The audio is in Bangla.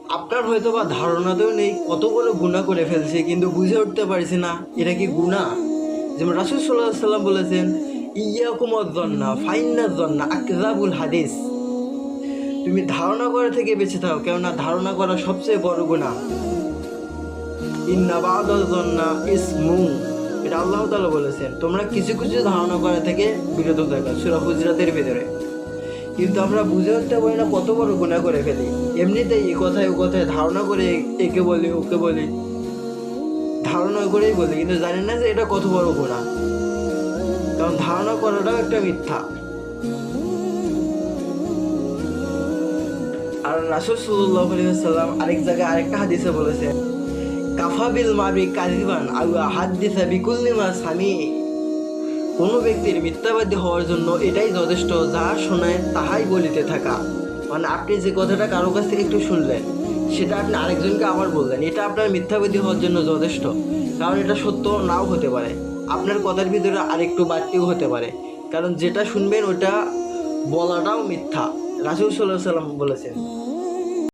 আপনার হয়তো বা ধারণাতেও নেই কত বড় গুনাহ করে ফেলছে, কিন্তু বুঝে উঠতে পারছি না এটা কি গুনাহ। যেমন রাসূল সাল্লাল্লাহু আলাইহি ওয়াসাল্লাম বলেছেন, ইয়াকুম আয-যন্না ফাইন্না আয-যন্না আকযাবুল হাদিস। তুমি ধারণা করা থেকে বেঁচে থাকো, কেননা ধারণা করা সবচেয়ে বড় গুনাহ। ইন্না বা'দাল যন্না ইসমু, এটা আল্লাহ তাআলা বলেছেন। তোমরা কিছু কিছু ধারণা করা থেকে বিরত থাকো, সূরা হুজরাতের ভিতরে। কিন্তু আমরা বুঝে উঠতে পারি না কত বড় গুনাহ করে ফেলি। এমনিতেই এ কথায় ও কথায় ধারণা করে একে বলি ওকে বলি, ধারণা করেই বলি, কিন্তু জানি না যে এটা কত বড় গুনাহ। কারণ ধারণা করাটাও একটা মিথ্যা। আর রাসূল সাল্লাল্লাহু আলাইহি ওয়াসাল্লাম আরেক জায়গায় আরেকটা হাদিসে বলেছেন, কাফা বিল মারি কাযিবান আও হাদিসা বিকুল্লি মা সামি। কোনো ব্যক্তির মিথ্যাবাদী হওয়ার জন্য এটাই যথেষ্ট, যা শোনায় তাহাই বলিতে থাকা। মানে আপনি যে কথাটা কারো কাছ থেকে একটু শুনলেন, সেটা আপনি আরেকজনকে আবার বললেন, এটা আপনার মিথ্যাবাদী হওয়ার জন্য যথেষ্ট। কারণ এটা সত্য নাও হতে পারে, আপনার কথার ভিতরে আরেকটু বাড়তিও হতে পারে। কারণ যেটা শুনবেন ওটা বলাটাও মিথ্যা, রাসূল সাল্লাল্লাহু আলাইহি ওয়াসাল্লাম বলেছেন।